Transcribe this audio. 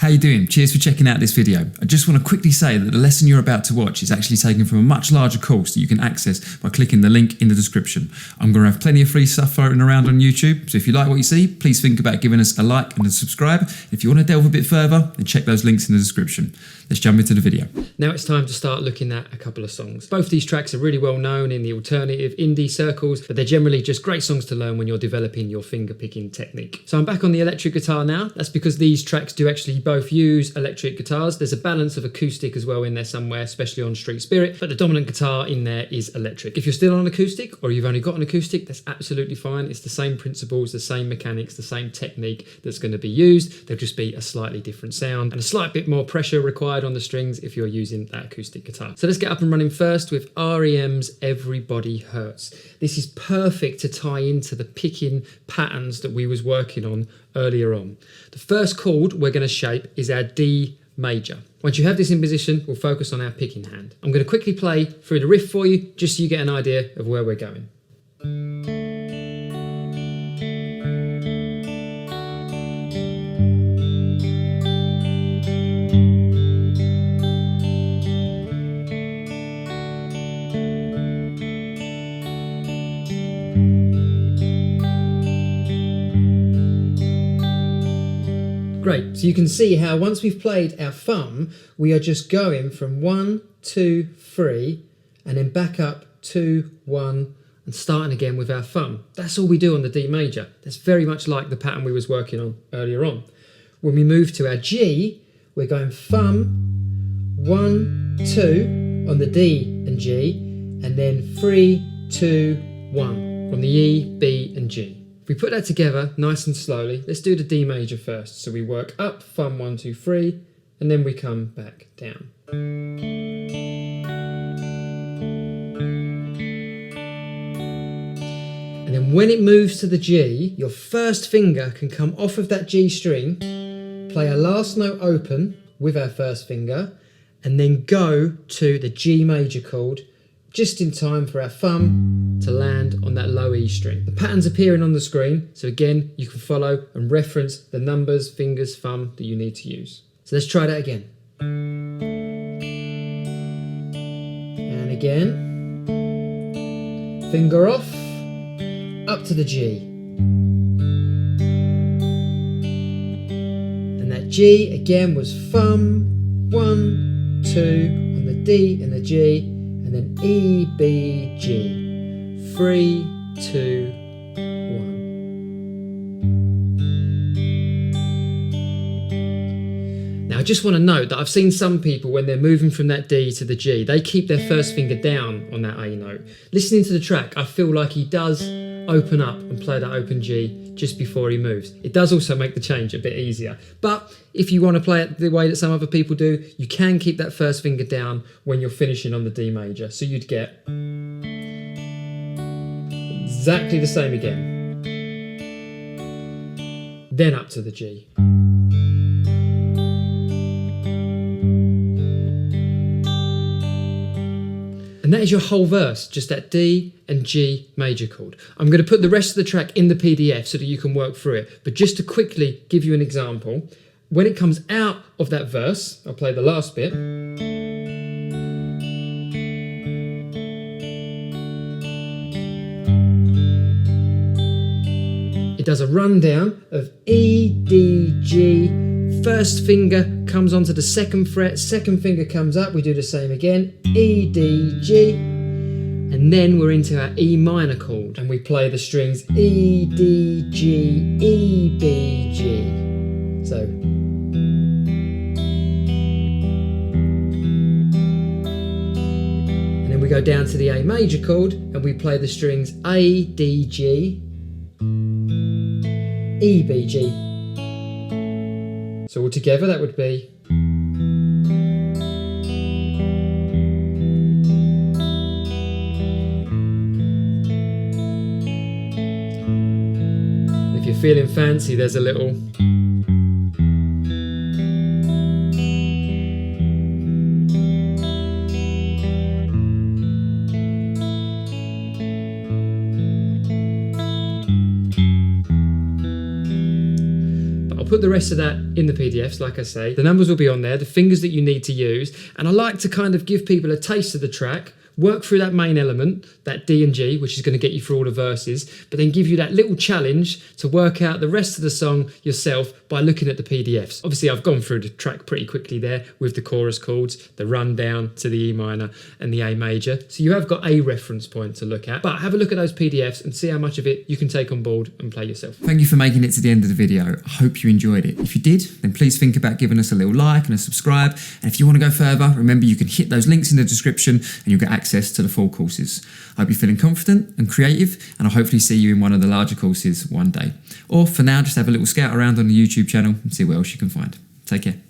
How you doing? Cheers for checking out this video. I just want to quickly say that the lesson you're about to watch is actually taken from a much larger course that you can access by clicking the link in the description. I'm going to have plenty of free stuff floating around on YouTube, so if you like what you see, please think about giving us a like and a subscribe. If you want to delve a bit further, then check those links in the description. Let's jump into the video. Now it's time to start looking at a couple of songs. Both these tracks are really well known in the alternative indie circles, but they're generally just great songs to learn when you're developing your finger picking technique. So I'm back on the electric guitar now. That's because these tracks do actually both use electric guitars. There's a balance of acoustic as well in there somewhere, especially on Street Spirit, but the dominant guitar in there is electric. If you're still on acoustic or you've only got an acoustic, that's absolutely fine. It's the same principles, the same mechanics, the same technique that's going to be used. There'll just be a slightly different sound and a slight bit more pressure required on the strings if you're using that acoustic guitar. So let's get up and running first with R.E.M's Everybody Hurts. This is perfect to tie into the picking patterns that we was working on earlier on. The first chord we're going to shape is our D major. Once you have this in position, we'll focus on our picking hand. I'm going to quickly play through the riff for you, just so you get an idea of where we're going. Great, so you can see how once we've played our thumb, we are just going from 1, 2, 3, and then back up 2, 1, and starting again with our thumb. That's all we do on the D major. That's very much like the pattern we was working on earlier on. When we move to our G, we're going thumb, 1, 2 on the D and G, and then 3, 2, 1 on the E, B, and G. If we put that together nice and slowly, let's do the D major first. So we work up, thumb 1, 2, 3, and then we come back down. And then when it moves to the G, your first finger can come off of that G string, play our last note open with our first finger, and then go to the G major chord, just in time for our thumb to land on that low E string. The pattern's appearing on the screen, so again, you can follow and reference the numbers, fingers, thumb that you need to use. So let's try that again. And again. Finger off, up to the G. And that G again was thumb, 1, 2 on the D and the G, and then E, B, G. 3, 2, 1. Now I just want to note that I've seen some people when they're moving from that D to the G, they keep their first finger down on that A note. Listening to the track, I feel like he does open up and play that open G just before he moves. It does also make the change a bit easier. But if you want to play it the way that some other people do, you can keep that first finger down when you're finishing on the D major. So you'd get exactly the same again. Then up to the G. And that is your whole verse, just that D and G major chord. I'm going to put the rest of the track in the PDF so that you can work through it. But just to quickly give you an example, when it comes out of that verse, I'll play the last bit. It does a rundown of E, D, G. First finger comes onto the second fret, second finger comes up, we do the same again, E, D, G, and then we're into our E minor chord, and we play the strings E, D, G, E, B, G. So, and then we go down to the A major chord, and we play the strings A, D, G, E, B, G. So altogether that would be if you're feeling fancy, there's a little put put the rest of that in the PDFs, like I say. The numbers will be on there, the fingers that you need to use. And I like to kind of give people a taste of the track, work through that main element, that D and G, which is going to get you through all the verses, but then give you that little challenge to work out the rest of the song yourself by looking at the PDFs. Obviously, I've gone through the track pretty quickly there with the chorus chords, the rundown to the E minor and the A major. So you have got a reference point to look at, but have a look at those PDFs and see how much of it you can take on board and play yourself. Thank you for making it to the end of the video. I hope you enjoyed it. If you did, then please think about giving us a little like and a subscribe. And if you want to go further, remember you can hit those links in the description and you'll get access to the full courses. I hope you're feeling confident and creative, and I'll hopefully see you in one of the larger courses one day. Or for now, just have a little scout around on the YouTube channel and see what else you can find. Take care.